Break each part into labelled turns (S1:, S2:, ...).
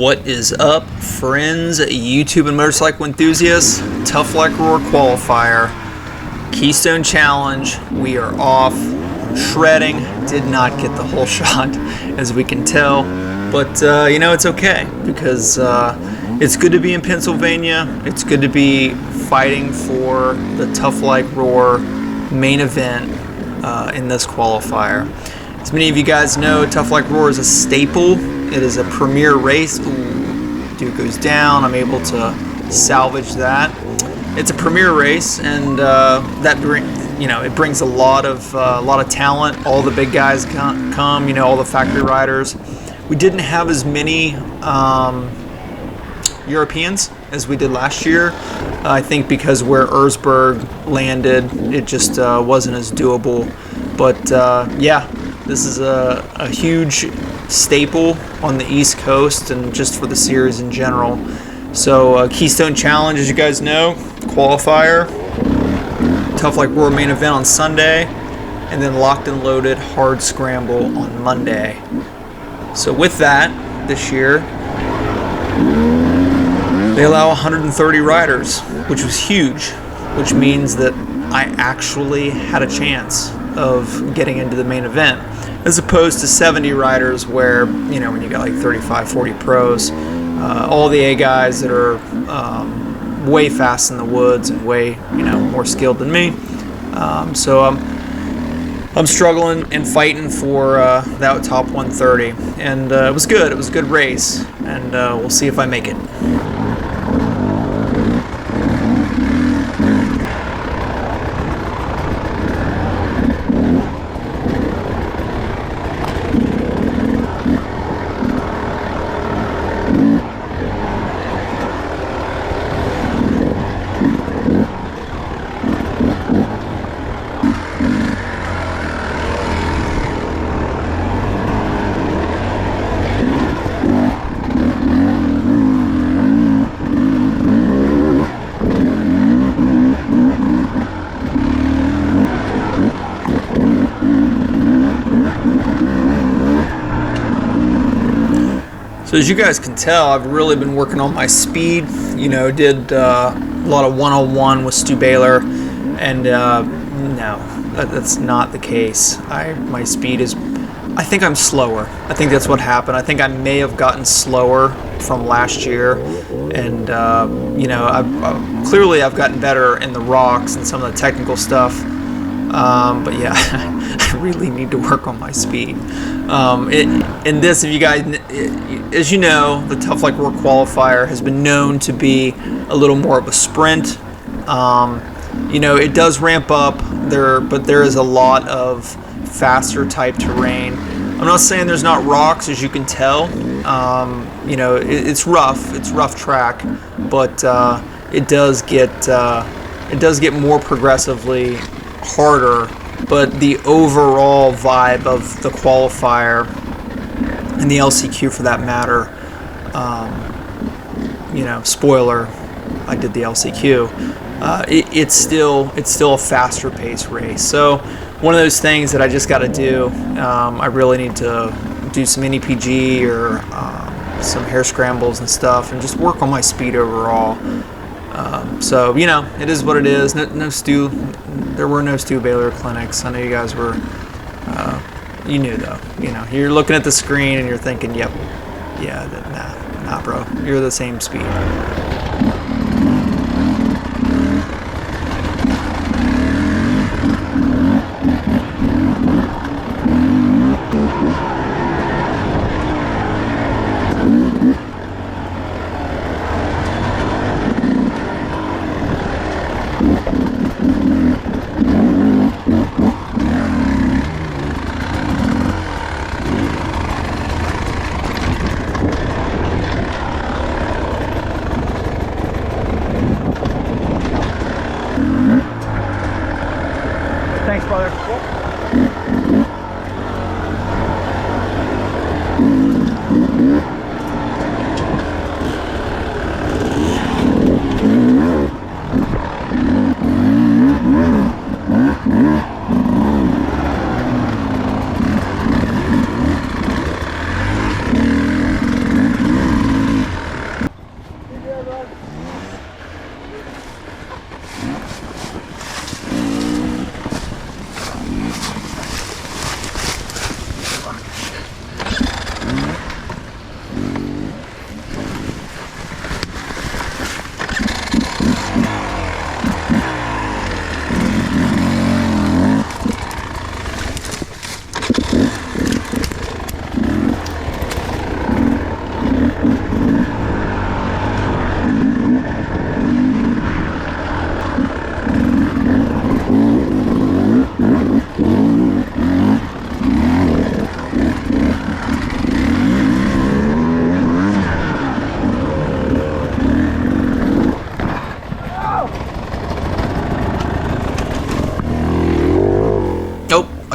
S1: What is up, friends, YouTube and motorcycle enthusiasts? Tough Like RORR qualifier, Keystone Challenge. We are off, shredding. Did not get the whole shot, as we can tell, but it's okay because it's good to be in Pennsylvania. It's good to be fighting for the Tough Like RORR main event in this qualifier. As many of you guys know, Tough Like RORR is a staple. It is a premier race. Ooh, dude goes down. I'm able to salvage that. It's a premier race, and it brings a lot of talent. All the big guys come. All the factory riders. We didn't have as many Europeans as we did last year. I think because where Erzberg landed, it just wasn't as doable. But this is a huge staple on the East Coast and just for the series in general. So Keystone Challenge, as you guys know, qualifier, Tough Like RORR main event on Sunday, and then locked and loaded hard scramble on Monday. So with that, this year, they allow 130 riders, which was huge, which means that I actually had a chance of getting into the main event, as opposed to 70 riders where, when you got like 35, 40 pros, all the A guys that are way fast in the woods and way, more skilled than me. So I'm struggling and fighting for that top 130, and it was good. It was a good race, and we'll see if I make it. So as you guys can tell, I've really been working on my speed. Did a lot of one-on-one with Stewart Baylor, and no, that's not the case. My speed is, I think I'm slower. I think that's what happened. I think I may have gotten slower from last year, and clearly I've gotten better in the rocks and some of the technical stuff. But yeah, I really need to work on my speed. If you guys, as you know, the Tough Like RORR qualifier has been known to be a little more of a sprint. It does ramp up there, but there is a lot of faster type terrain. I'm not saying there's not rocks, as you can tell. It's rough track, but it does get more progressively harder. But the overall vibe of the qualifier and the LCQ, for that matter, spoiler, I did the LCQ. It's still a faster pace race. So one of those things that I just got to do. I really need to do some NEPG or some hair scrambles and stuff, and just work on my speed overall. So it is what it is. There were no Stewart Baylor clinics. I know you guys were. You knew though. You're looking at the screen and you're thinking, "Yep, yeah, nah, bro. You're the same speed." Thanks, brother.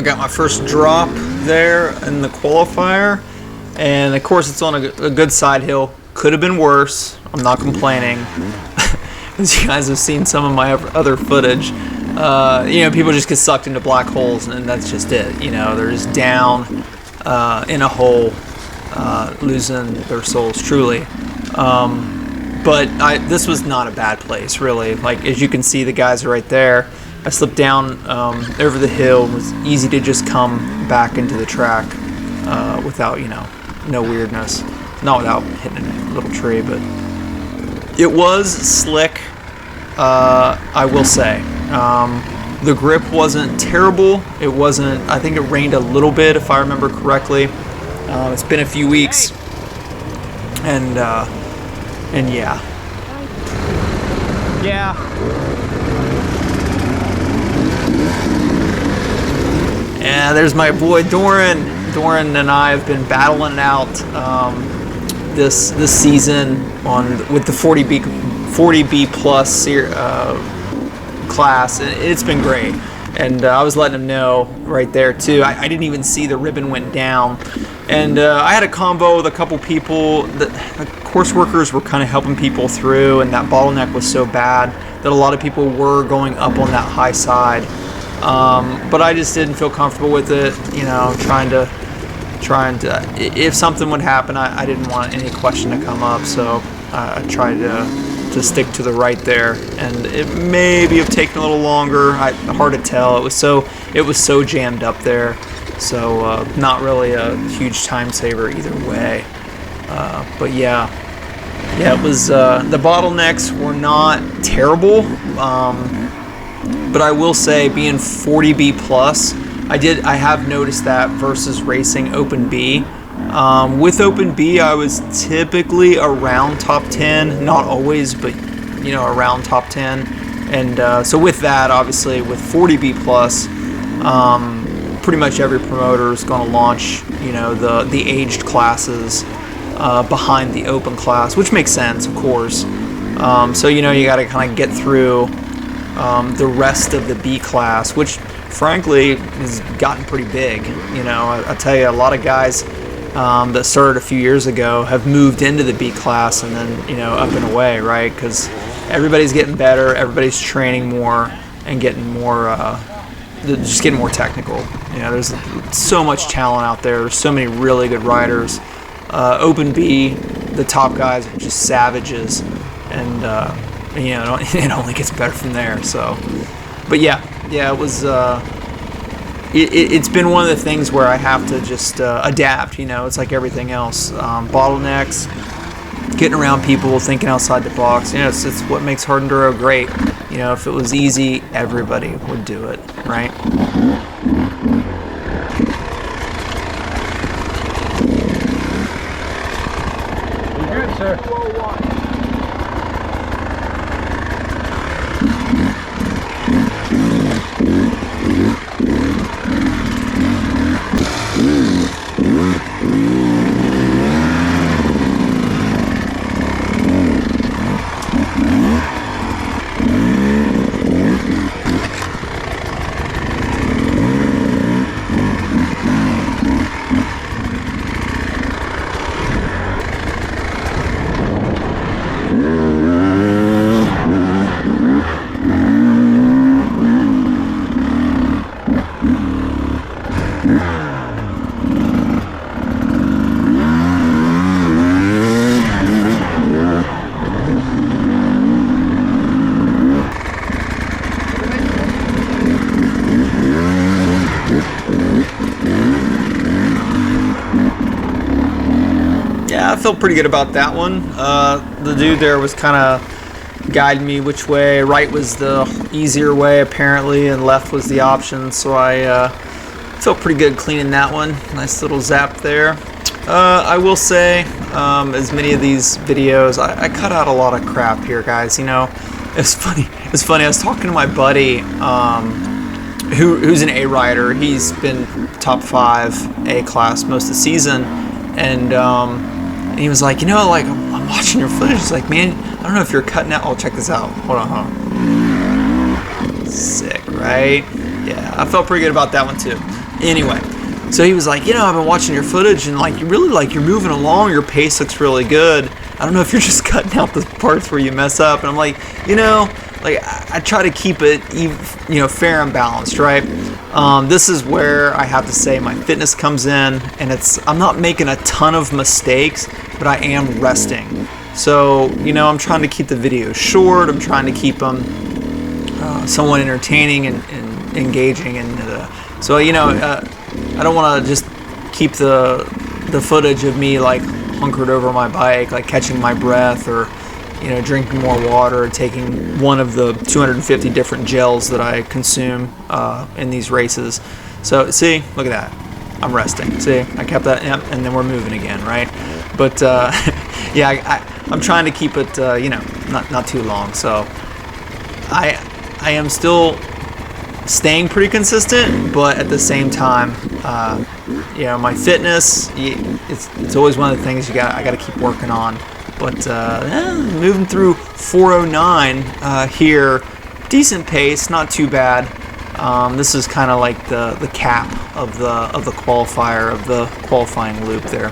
S1: got my first drop there in the qualifier, and of course it's on a good side hill. Could have been worse. I'm not complaining. As you guys have seen some of my other footage, people just get sucked into black holes, and that's just it. They're just down in a hole, losing their souls truly. But this was not a bad place, really. Like, as you can see, the guys are right there. I slipped down over the hill. It was easy to just come back into the track without, no weirdness. Not without hitting a little tree, but it was slick, I will say. The grip wasn't terrible. It wasn't, I think it rained a little bit, if I remember correctly. It's been a few weeks. And yeah. Yeah. And there's my boy Doran. Doran and I have been battling it out this season with the 40B plus class. It's been great, and I was letting him know right there too. I didn't even see the ribbon went down, and I had a combo with a couple people. The course workers were kind of helping people through, and that bottleneck was so bad that a lot of people were going up on that high side. But I just didn't feel comfortable with it, trying to, if something would happen, I didn't want any question to come up, so I tried to stick to the right there, and it maybe have taken a little longer. Hard to tell. It was so jammed up there, so not really a huge time saver either way. But yeah, it was the bottlenecks were not terrible. But I will say, being 40B plus, I have noticed that versus racing Open B. With Open B, I was typically around top 10, not always, but around top 10. And so with that, obviously, with 40B plus, pretty much every promoter is going to launch, the aged classes behind the open class, which makes sense, of course. So you got to kind of get through the rest of the B class, which frankly has gotten pretty big. I tell you, a lot of guys that started a few years ago have moved into the B class and then up and away, right? Because everybody's getting better, everybody's training more and getting more just getting more technical. There's so much talent out there. There's so many really good riders. Open B, the top guys are just savages, and it only gets better from there. So, but yeah, it was. It's been one of the things where I have to just adapt. It's like everything else. Bottlenecks, getting around people, thinking outside the box. It's what makes hard enduro great. If it was easy, everybody would do it, right?
S2: You're good, sir.
S1: I felt pretty good about that one. The dude there was kind of guiding me which way. Right was the easier way apparently, and left was the option. So I felt pretty good cleaning that one. Nice little zap there. I will say, as many of these videos, I cut out a lot of crap here, guys. It's funny. I was talking to my buddy, who's an A rider. He's been top 5 A class most of the season, and he was like, I'm watching your footage. He's like, man, I don't know if you're cutting out. Oh, check this out. Hold on, Sick, right? Yeah, I felt pretty good about that one too. Anyway, so he was like, I've been watching your footage and like you're moving along. Your pace looks really good. I don't know if you're just cutting out the parts where you mess up. And I'm like, like I try to keep it, fair and balanced, right? This is where I have to say my fitness comes in, and I'm not making a ton of mistakes, but I am resting. So, I'm trying to keep the videos short. I'm trying to keep them somewhat entertaining and engaging. And so, I don't want to just keep the footage of me like hunkered over my bike, like catching my breath or, drinking more water, or taking one of the 250 different gels that I consume in these races. So, see, look at that. I'm resting. See, I kept that, yep, and then we're moving again, right? But, yeah, I'm trying to keep it, not too long. So I am still staying pretty consistent, but at the same time, my fitness, it's always one of the things I got to keep working on. But moving through 4:09 here, decent pace, not too bad. This is kind of like the cap of the qualifier, of the qualifying loop there.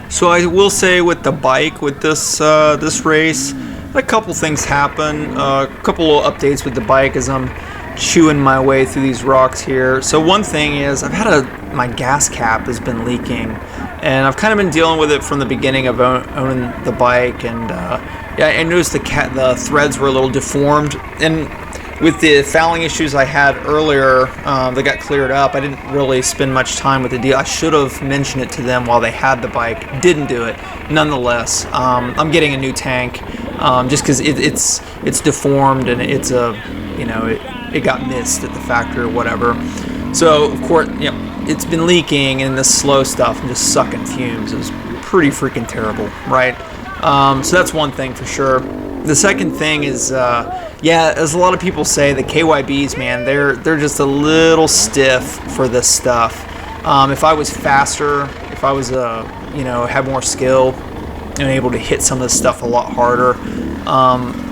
S1: So I will say with the bike, with this race, a couple things happen. A couple of updates with the bike as I'm chewing my way through these rocks here. So one thing is my gas cap has been leaking, and I've kind of been dealing with it from the beginning of owning the bike. And I noticed the threads were a little deformed, and with the fouling issues I had earlier, they got cleared up. I didn't really spend much time with the deal. I should have mentioned it to them while they had the bike. Didn't do it. Nonetheless, I'm getting a new tank just because it's deformed and it got missed at the factory or whatever. So of course, it's been leaking, and this slow stuff and just sucking fumes is pretty freaking terrible, right? So that's one thing for sure. The second thing is, as a lot of people say, the KYBs, man, they're just a little stiff for this stuff. If I was faster, if I was had more skill and able to hit some of this stuff a lot harder,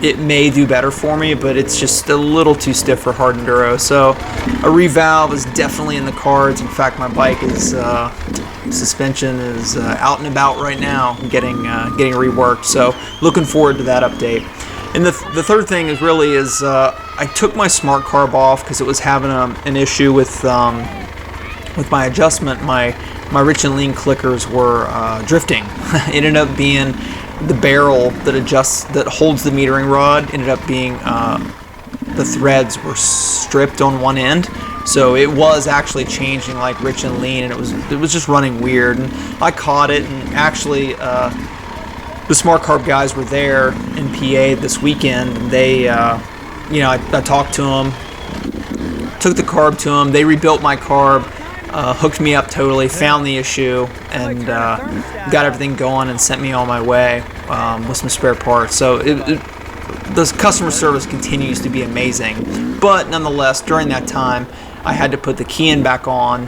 S1: it may do better for me, but it's just a little too stiff for hard enduro. So a revalve is definitely in the cards. In fact, my bike is suspension is out and about right now, getting reworked. So looking forward to that update. And the third thing is I took my smart carb off because it was having an issue with my adjustment. My rich and lean clickers were drifting. It ended up being the barrel that holds the metering rod ended up being the threads were stripped on one end. So it was actually changing like rich and lean, and it was just running weird. And I caught it, and actually the Smart Carb guys were there in PA this weekend, and they, I talked to them, took the carb to them. They rebuilt my carb, hooked me up totally, found the issue, and got everything going and sent me on my way with some spare parts. So the customer service continues to be amazing. But nonetheless, during that time, I had to put the Keystone back on,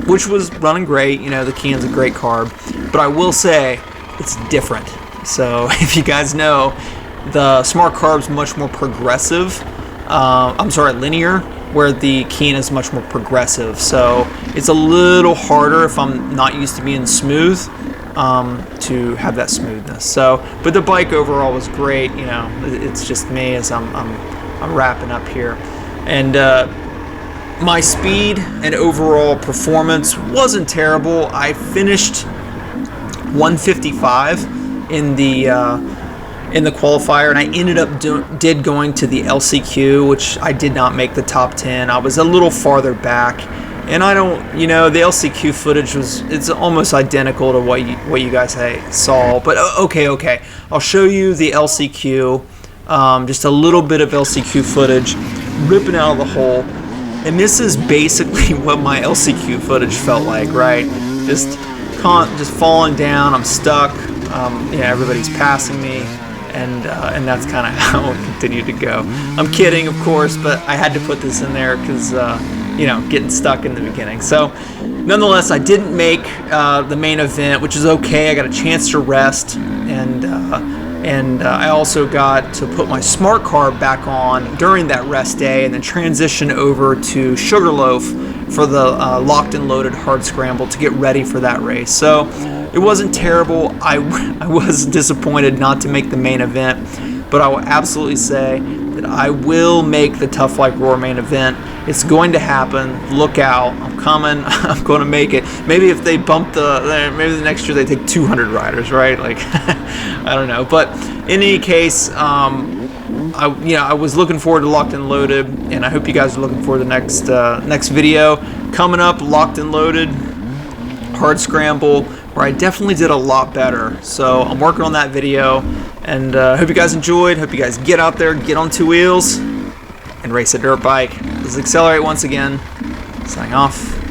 S1: which was running great. The Keystone's a great carb. But I will say, it's different. So if you guys know, the Smart Carb's much more progressive. Linear, where the Keystone is much more progressive. So it's a little harder if I'm not used to being smooth to have that smoothness. So, but the bike overall was great. It's just me as I'm wrapping up here, and my speed and overall performance wasn't terrible. I finished 155 in in the qualifier, and I ended up going to the LCQ, which I did not make the top 10. I was a little farther back, and I don't, the LCQ footage it's almost identical to what you guys saw. But okay, I'll show you the LCQ, just a little bit of LCQ footage, ripping out of the hole, and this is basically what my LCQ footage felt like, right? Just falling down. I'm stuck. Everybody's passing me, and that's kind of how it continued to go. I'm kidding, of course, but I had to put this in there because getting stuck in the beginning. So, nonetheless, I didn't make the main event, which is okay. I got a chance to rest, and I also got to put my smart car back on during that rest day, and then transition over to Sugarloaf for the locked and loaded hard scramble to get ready for that race. So it wasn't terrible. I was disappointed not to make the main event, but I will absolutely say that I will make the Tough Like RORR main event. It's going to happen. Look out. I'm coming. I'm going to make it. Maybe if they bump maybe the next year they take 200 riders, right? Like, I don't know. But in any case, I was looking forward to Locked and Loaded, and I hope you guys are looking forward to the next video coming up. Locked and Loaded hard scramble, where I definitely did a lot better. So I'm working on that video, and hope you guys enjoyed. Hope you guys get out there, get on two wheels, and race a dirt bike. This is Accelerate once again. Signing off.